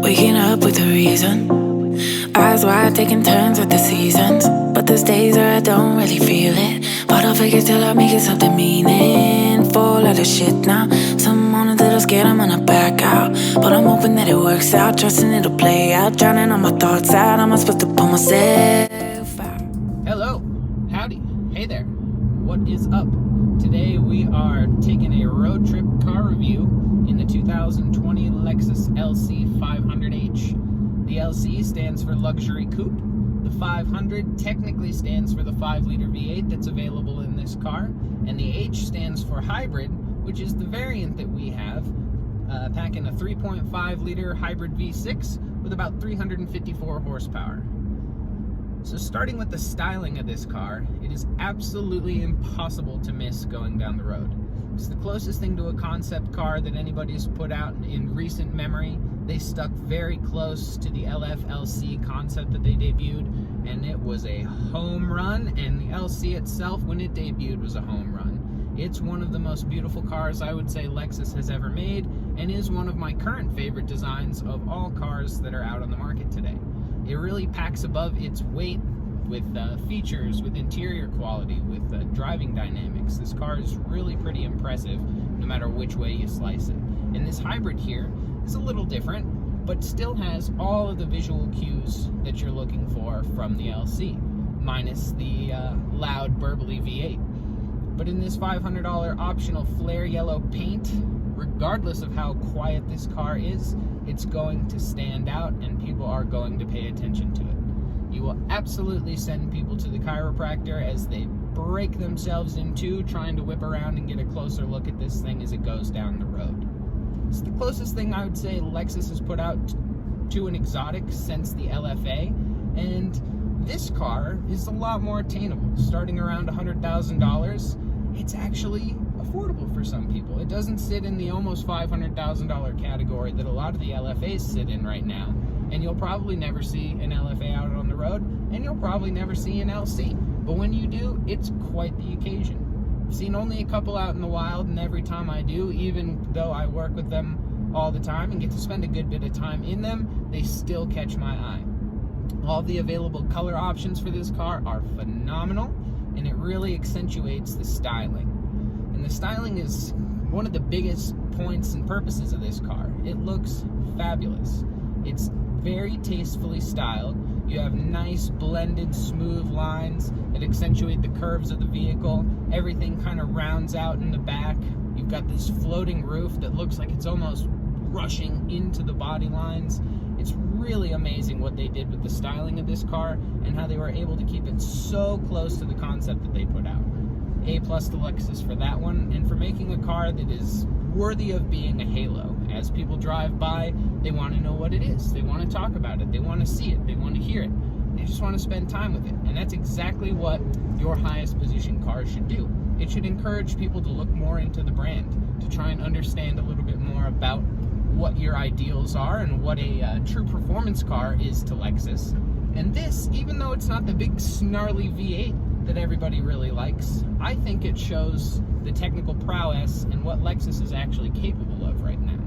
Waking up with a reason, eyes wide, taking turns with the seasons. But there's days where I don't really feel it, but I'll fake it till I make it something meaningful. Lot of shit now, some mornings that I'm scared I'm gonna back out, but I'm hoping that it works out, trusting it'll play out. Drowning all my thoughts out, am I supposed to pull myself out? Hello, howdy, hey there, what is up? Today we are taking a road trip car review in the 2020 Lexus LC500H. The LC stands for Luxury Coupe. The 500 technically stands for the 5-liter V8 that's available in this car. And the H stands for Hybrid, which is the variant that we have, packing a 3.5-liter hybrid V6 with about 354 horsepower. So starting with the styling of this car, it is absolutely impossible to miss going down the road. It's the closest thing to a concept car that anybody's put out in recent memory. They stuck very close to the LC concept that they debuted, and it was a home run, and the LC itself, when it debuted, was a home run. It's one of the most beautiful cars I would say Lexus has ever made, and is one of my current favorite designs of all cars that are out on the market today. It really packs above its weight with features, with interior quality, with driving dynamics. This car is really pretty impressive no matter which way you slice it. And this hybrid here is a little different, but still has all of the visual cues that you're looking for from the LC, minus the loud, burbly V8. But in this $500 optional flare yellow paint, regardless of how quiet this car is, it's going to stand out and people are going to pay attention to it. You will absolutely send people to the chiropractor as they break themselves in two trying to whip around and get a closer look at this thing as it goes down the road. It's the closest thing I would say Lexus has put out to an exotic since the LFA, and this car is a lot more attainable. Starting around $100,000, it's actually affordable for some people. It doesn't sit in the almost $500,000 category that a lot of the LFAs sit in right now, and you'll probably never see an LFA out on the road, and you'll probably never see an LC. But when you do, it's quite the occasion. I've seen only a couple out in the wild, and every time I do, even though I work with them all the time and get to spend a good bit of time in them, they still catch my eye. All the available color options for this car are phenomenal, and it really accentuates the styling. And the styling is one of the biggest points and purposes of this car. It looks fabulous. It's very tastefully styled. You have nice blended smooth lines that accentuate the curves of the vehicle. Everything kind of rounds out in the back. You've got this floating roof that looks like it's almost rushing into the body lines. It's really amazing what they did with the styling of this car and how they were able to keep it so close to the concept that they put out. A+ to Lexus for that one, and for making a car that is worthy of being a halo. As people drive by, they want to know what it is. They want to talk about it. They want to see it. They want to hear it. They just want to spend time with it. And that's exactly what your highest position car should do. It should encourage people to look more into the brand, to try and understand a little bit more about what your ideals are and what a true performance car is to Lexus. And this, even though it's not the big snarly V8 that everybody really likes, I think it shows the technical prowess and what Lexus is actually capable of right now.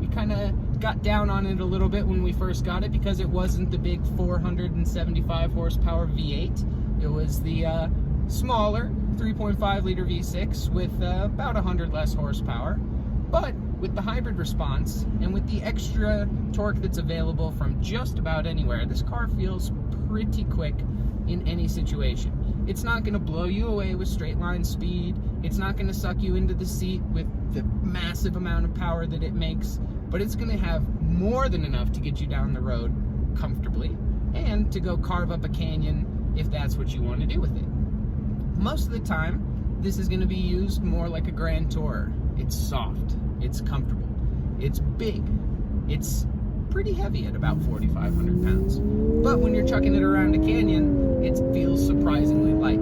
We kind of got down on it a little bit when we first got it because it wasn't the big 475 horsepower V8. It was the smaller 3.5-liter V6 with about 100 less horsepower. But with the hybrid response and with the extra torque that's available from just about anywhere, this car feels pretty quick in any situation. It's not going to blow you away with straight line speed. It's not going to suck you into the seat with the massive amount of power that it makes, but it's going to have more than enough to get you down the road comfortably and to go carve up a canyon if that's what you want to do with it. Most of the time, this is going to be used more like a Grand Tourer. It's soft, it's comfortable, it's big, it's pretty heavy at about 4,500 pounds. But when you're chucking it around a canyon, it feels surprisingly light.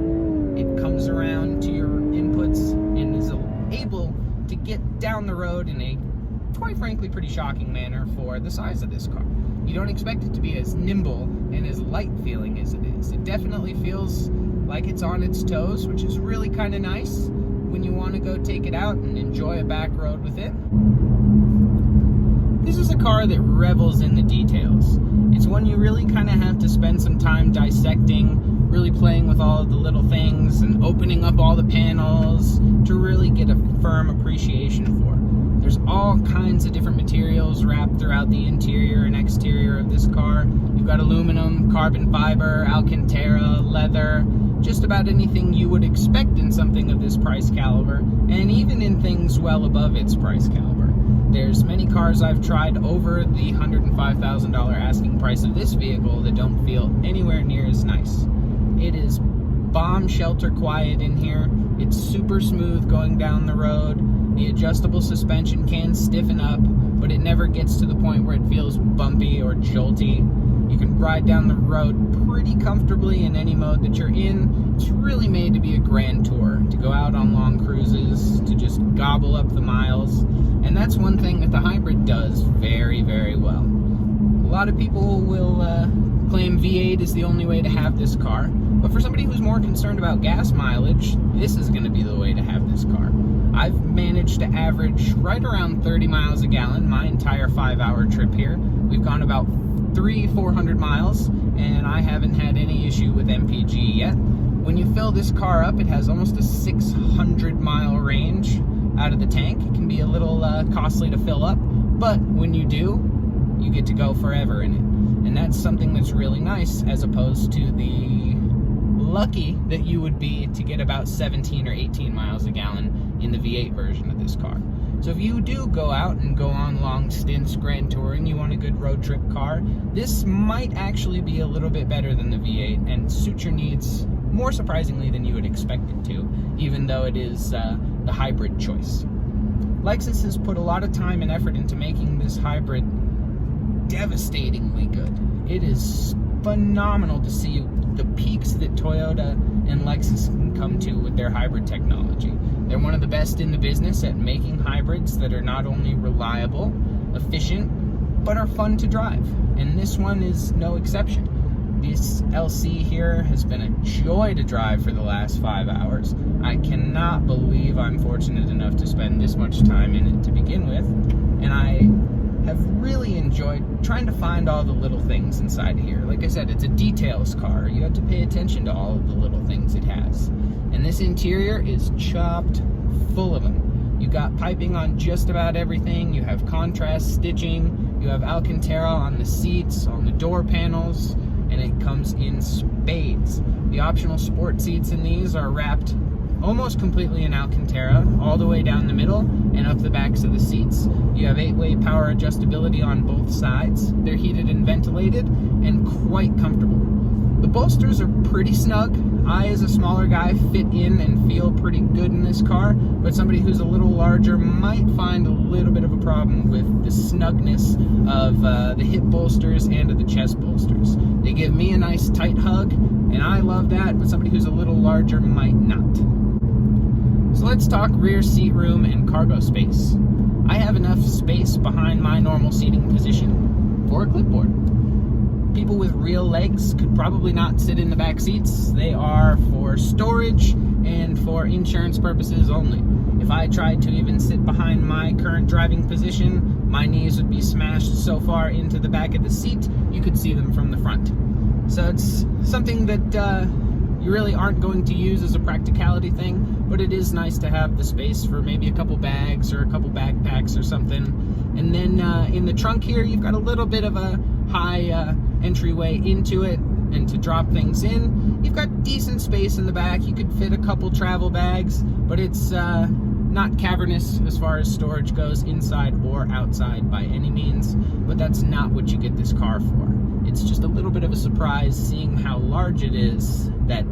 It comes around to your inputs and is able to get down the road in a, quite frankly, pretty shocking manner for the size of this car. You don't expect it to be as nimble and as light feeling as it is. It definitely feels like it's on its toes, which is really kind of nice when you want to go take it out and enjoy a back road with it. This is a car that revels in the details. It's one you really kind of have to spend some time dissecting, really playing with all of the little things and opening up all the panels to really get a firm appreciation for. There's all kinds of different materials wrapped throughout the interior and exterior of this car. You've got aluminum, carbon fiber, Alcantara, leather, just about anything you would expect in something of this price caliber, and even in things well above its price caliber. There's many cars I've tried over the $105,000 asking price of this vehicle that don't feel anywhere near as nice. It is bomb shelter quiet in here. It's super smooth going down the road. The adjustable suspension can stiffen up, but it never gets to the point where it feels bumpy or jolty. You can ride down the road pretty comfortably in any mode that you're in. It's really made to be a grand tour, to go out on long cruises, to just gobble up the miles. And that's one thing that the hybrid does very, very well. A lot of people will claim V8 is the only way to have this car, but for somebody who's more concerned about gas mileage, this is going to be the way to have this car. I've managed to average right around 30 miles a gallon my entire 5-hour trip here. We've gone about 400 miles, and I haven't had any issue with MPG yet. When you fill this car up, it has almost a 600-mile range out of the tank. It can be a little costly to fill up, but when you do, you get to go forever in it. And that's something that's really nice, as opposed to the lucky that you would be to get about 17 or 18 miles a gallon in the V8 version of this car. So if you do go out and go on long stints grand touring, you want a good road trip car, this might actually be a little bit better than the V8 and suit your needs more surprisingly than you would expect it to, even though it is the hybrid choice. Lexus has put a lot of time and effort into making this hybrid devastatingly good. It is phenomenal to see the peaks that Toyota and Lexus can come to with their hybrid technology. They're one of the best in the business at making hybrids that are not only reliable, efficient, but are fun to drive. And this one is no exception. This LC here has been a joy to drive for the last 5 hours. I cannot believe I'm fortunate enough to spend this much time in it to begin with. And I have really enjoyed trying to find all the little things inside of here. Like I said, it's a details car. You have to pay attention to all of the little things it has. And this interior is chopped full of them. You got piping on just about everything. You have contrast stitching. You have Alcantara on the seats, on the door panels, and it comes in spades. The optional sport seats in these are wrapped almost completely in Alcantara, all the way down the middle and up the backs of the seats. You have 8-way power adjustability on both sides. They're heated and ventilated and quite comfortable. The bolsters are pretty snug. I, as a smaller guy, fit in and feel pretty good in this car, but somebody who's a little larger might find a little bit of a problem with the snugness of the hip bolsters and of the chest bolsters. They give me a nice tight hug, and I love that, but somebody who's a little larger might not. So let's talk rear seat room and cargo space. I have enough space behind my normal seating position for a clipboard. People with real legs could probably not sit in the back seats. They are for storage and for insurance purposes only. If I tried to even sit behind my current driving position, my knees would be smashed so far into the back of the seat, you could see them from the front. So it's something that you really aren't going to use as a practicality thing, but it is nice to have the space for maybe a couple bags or a couple backpacks or something. And then in the trunk here, you've got a little bit of a high entryway into it, and to drop things in, you've got decent space in the back. You could fit a couple travel bags, but it's not cavernous as far as storage goes, inside or outside by any means, but that's not what you get this car for. It's just a little bit of a surprise seeing how large it is that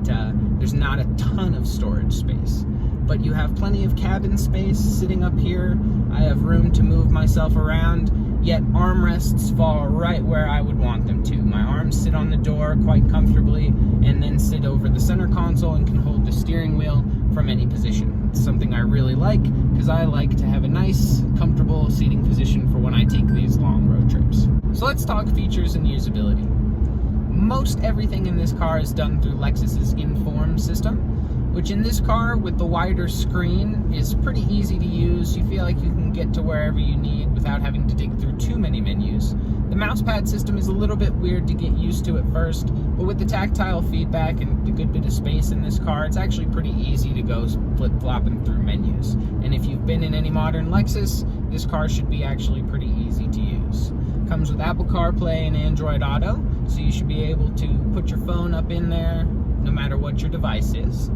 there's not a ton of storage space. But you have plenty of cabin space sitting up here. I have room to move myself around, yet armrests fall right where I would want them to. My arms sit on the door quite comfortably and then sit over the center console and can hold the steering wheel from any position. It's something I really like because I like to have a nice, comfortable seating position for when I take these long road trips. So let's talk features and usability. Most everything in this car is done through Lexus's Inform system. which in this car with the wider screen is pretty easy to use. You feel like you can get to wherever you need without having to dig through too many menus. The mouse pad system is a little bit weird to get used to at first, but with the tactile feedback and the good bit of space in this car, it's actually pretty easy to go flip-flopping through menus. And if you've been in any modern Lexus, this car should be actually pretty easy to use. Comes with Apple CarPlay and Android Auto, so you should be able to put your phone up in there no matter what your device is.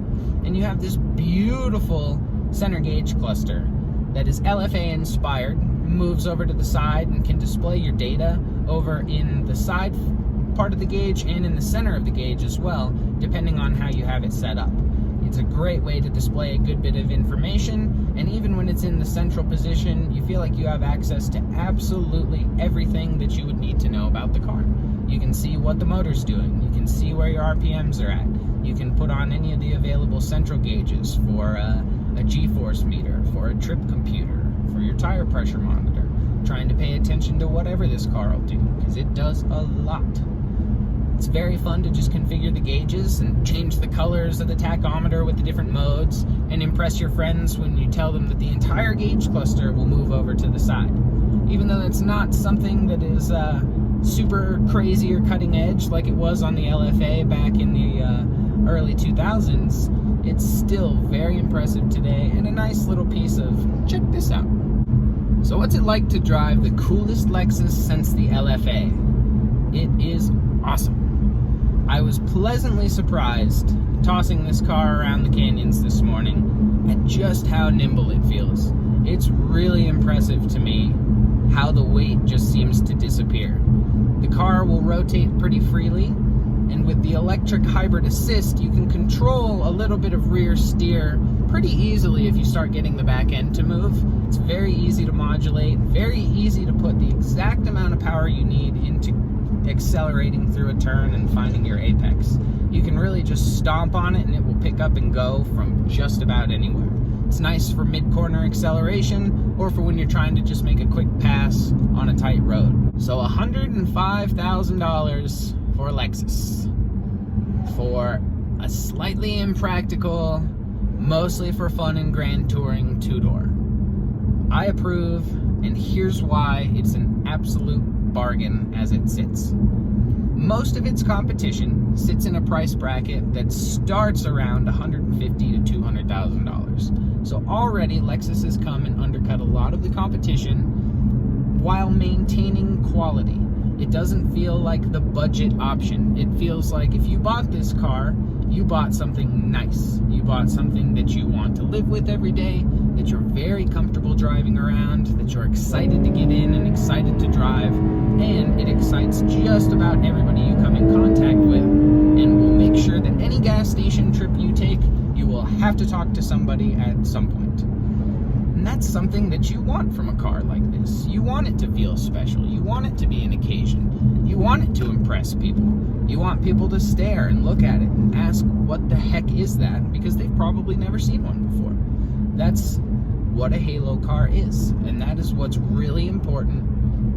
And you have this beautiful center gauge cluster that is LFA inspired, moves over to the side and can display your data over in the side part of the gauge and in the center of the gauge as well, depending on how you have it set up. It's a great way to display a good bit of information, and even when it's in the central position, you feel like you have access to absolutely everything that you would need to know about the car. You can see what the motor's doing, you can see where your RPMs are at, you can put on any of the available central gauges for a G-force meter, for a trip computer, for your tire pressure monitor, trying to pay attention to whatever this car will do, because it does a lot. It's very fun to just configure the gauges and change the colors of the tachometer with the different modes and impress your friends when you tell them that the entire gauge cluster will move over to the side. Even though it's not something that is super crazy or cutting edge like it was on the LFA back in the early 2000s, it's still very impressive today and a nice little piece of check this out. So what's it like to drive the coolest Lexus since the LFA? It is awesome. I was pleasantly surprised tossing this car around the canyons this morning at just how nimble it feels. It's really impressive to me how the weight just seems to disappear. The car will rotate pretty freely, and with the electric hybrid assist, you can control a little bit of rear steer pretty easily if you start getting the back end to move. It's very easy to modulate, very easy to put the exact amount of power you need into accelerating through a turn and finding your apex. You can really just stomp on it and it will pick up and go from just about anywhere. It's nice for mid-corner acceleration or for when you're trying to just make a quick pass on a tight road. So $105,000 for a Lexus. For a slightly impractical, mostly for fun and grand touring two-door. I approve, and here's why it's an absolute bargain as it sits. Most of its competition sits in a price bracket that starts around $150,000 to $200,000. So already Lexus has come and undercut a lot of the competition while maintaining quality. It doesn't feel like the budget option. It feels like if you bought this car, you bought something nice. You bought something that you want to live with every day, that you're very comfortable driving around, that you're excited to get in and excited to drive, and it excites just about everybody you come in contact with, and will make sure that any gas station trip you take, you will have to talk to somebody at some point. And that's something that you want from a car like this. You want it to feel special. You want it to be an occasion. You want it to impress people. You want people to stare and look at it and ask, what the heck is that? Because they've probably never seen one before. That's what a halo car is. And that is what's really important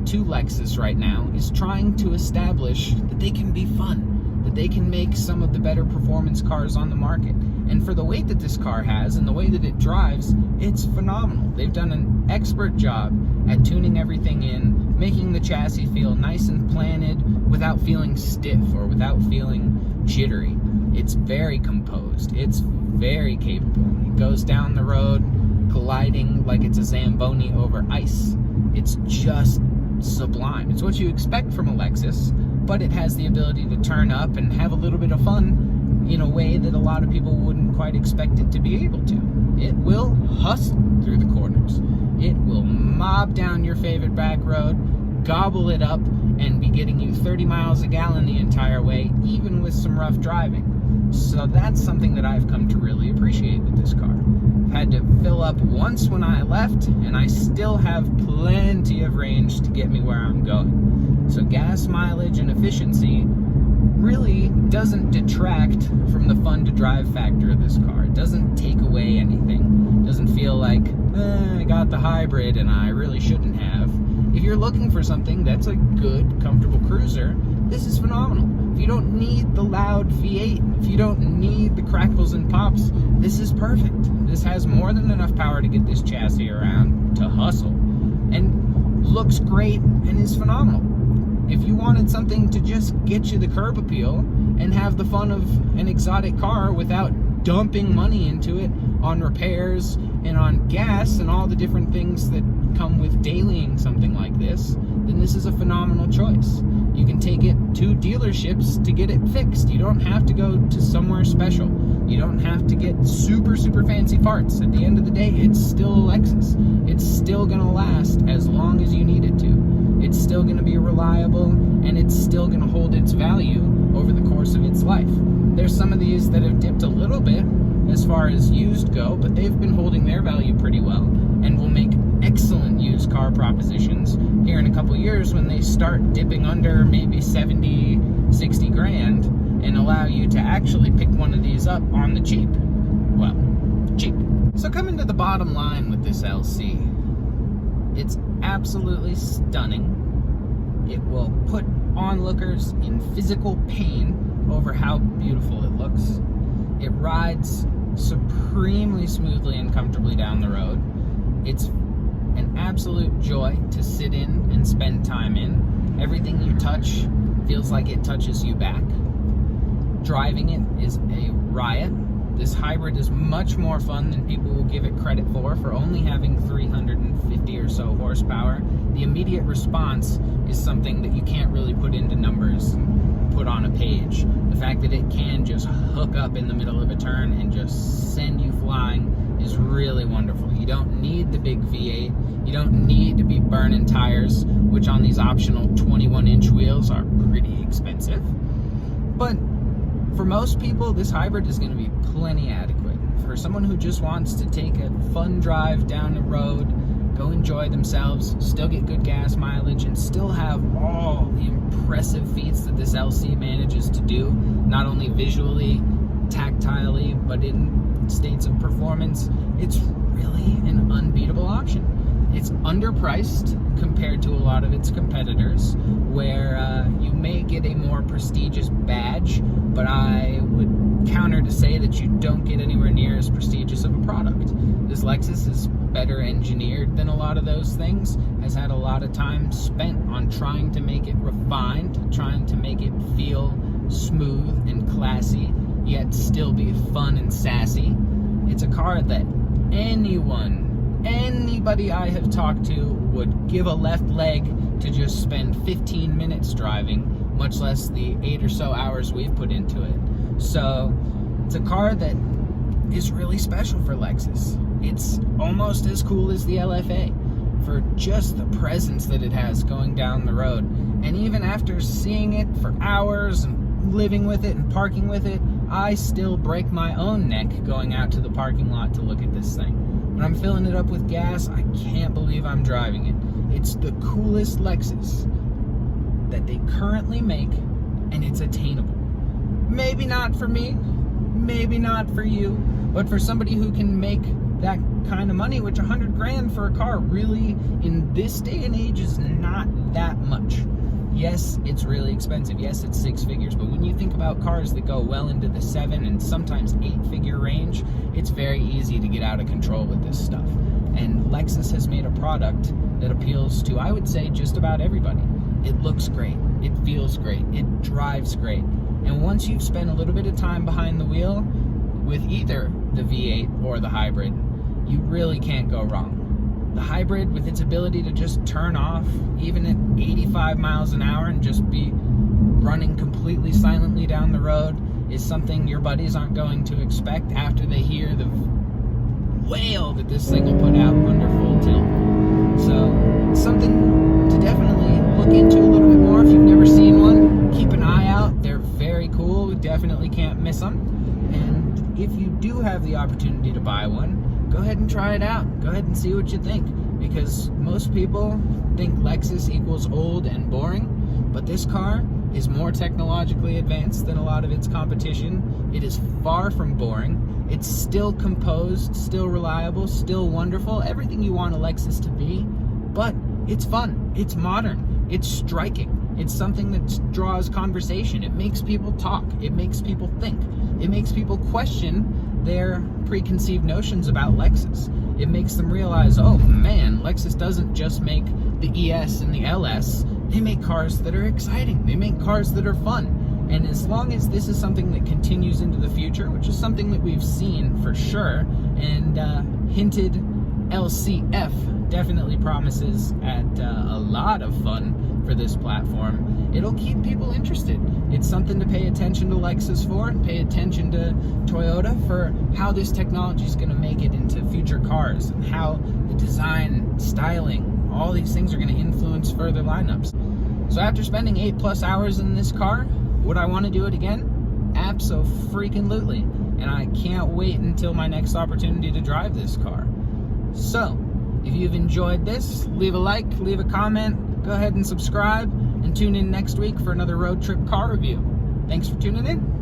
to Lexus right now, is trying to establish that they can be fun, that they can make some of the better performance cars on the market. And for the weight that this car has and the way that it drives, it's phenomenal. They've done an expert job at tuning everything in, making the chassis feel nice and planted without feeling stiff or without feeling jittery. It's very composed. It's very capable. It goes down the road gliding like it's a Zamboni over ice. It's just sublime. It's what you expect from a Lexus, but it has the ability to turn up and have a little bit of fun in a way that a lot of people wouldn't quite expect it to be able to. It will hustle through the corners. It will mob down your favorite back road, gobble it up, and be getting you 30 miles a gallon the entire way, even with some rough driving. So that's something that I've come to really appreciate with this car. I've had to fill up once when I left, and I still have plenty of range to get me where I'm going. So gas mileage and efficiency really doesn't detract from the fun to drive factor of this car. It doesn't take away anything. It doesn't feel like, I got the hybrid and I really shouldn't have. If you're you're looking for something that's a good, comfortable cruiser, this is phenomenal. If you don't need the loud V8, if you don't need the crackles and pops, this is perfect. This has more than enough power to get this chassis around, to hustle, and looks great and is phenomenal. If you wanted something to just get you the curb appeal and have the fun of an exotic car without dumping money into it on repairs and on gas and all the different things that come with dailying something like this, then this is a phenomenal choice. You can take it to dealerships to get it fixed. You don't have to go to somewhere special. You don't have to get super fancy parts. At the end of the day, it's still a Lexus. It's still gonna last as long as you need it to. It's still gonna be reliable, and it's still gonna hold its value over the course of its life. There's some of these that have dipped a little bit as far as used go, but they've been holding their value pretty well and will make excellent used car propositions here in a couple years when they start dipping under maybe 70, 60 grand and allow you to actually pick one of these up on the cheap. Well, cheap. So coming to the bottom line with this LC, it's absolutely stunning. It will put onlookers in physical pain over how beautiful it looks. It rides supremely smoothly and comfortably down the road. It's an absolute joy to sit in and spend time in. Everything you touch feels like it touches you back. Driving it is a riot. This hybrid is much more fun than people will give it credit for only having 350 or so horsepower. The immediate response is something that you can't really put into numbers and put on a page. The fact that it can just hook up in the middle of a turn and just send you flying is really wonderful. You don't need the big V8. You don't need to be burning tires, which on these optional 21-inch wheels are pretty expensive. But for most people, this hybrid is going to be plenty adequate. For someone who just wants to take a fun drive down the road, go enjoy themselves, still get good gas mileage, and still have all the impressive feats that this LC manages to do, not only visually, tactilely, but in states of performance, it's really an unbeatable option. It's underpriced compared to a lot of its competitors, where you may get a more prestigious badge, but I would counter to say that you don't get anywhere near as prestigious of a product. This Lexus is better engineered than a lot of those things, has had a lot of time spent on trying to make it refined, trying to make it feel smooth and classy, yet still be fun and sassy. It's a car that anybody I have talked to would give a left leg to just spend 15 minutes driving, much less the 8 or so hours we've put into it. So it's a car that is really special for Lexus. It's almost as cool as the LFA for just the presence that it has going down the road. And even after seeing it for hours and living with it and parking with it, I still break my own neck going out to the parking lot to look at this thing. When I'm filling it up with gas, I can't believe I'm driving it. It's the coolest Lexus that they currently make, and it's attainable. Maybe not for me, maybe not for you, but for somebody who can make that kind of money, which 100 grand for a car really in this day and age is not that much. Yes, it's really expensive. Yes, it's 6 figures, but when you think about cars that go well into the 7 and sometimes 8-figure range, it's very easy to get out of control with this stuff. And Lexus has made a product that appeals to, I would say, just about everybody. It looks great, it feels great, it drives great. And once you've spent a little bit of time behind the wheel with either the V8 or the hybrid, you really can't go wrong. The hybrid, with its ability to just turn off even at 85 miles an hour and just be running completely silently down the road, is something your buddies aren't going to expect after they hear the wail that this thing will put out under full tilt. So it's something to definitely look into a little bit more. If you've never seen one, keep an eye out. They're very cool. We definitely can't miss them. And if you do have the opportunity to buy one, go ahead and try it out. Go ahead and see what you think, because most people think Lexus equals old and boring, but this car is more technologically advanced than a lot of its competition. It is far from boring. It's still composed, still reliable, still wonderful, everything you want a Lexus to be, but It's fun, it's modern, it's striking. It's something that draws conversation. It makes people talk. It makes people think. It makes people question their preconceived notions about Lexus. It makes them realize, oh man, Lexus doesn't just make the ES and the LS. They make cars that are exciting. They make cars that are fun. And as long as this is something that continues into the future, which is something that we've seen for sure, and hinted LCF definitely promises at a lot of fun for this platform, it'll keep people interested. It's something to pay attention to Lexus for, and pay attention to Toyota for how this technology is going to make it into future cars, and how the design, styling, all these things are going to influence further lineups. So after spending 8+ hours in this car, would I want to do it again? Abso-freaking-lutely. And I can't wait until my next opportunity to drive this car. So, if you've enjoyed this, leave a like, leave a comment, go ahead and subscribe, and tune in next week for another road trip car review. Thanks for tuning in.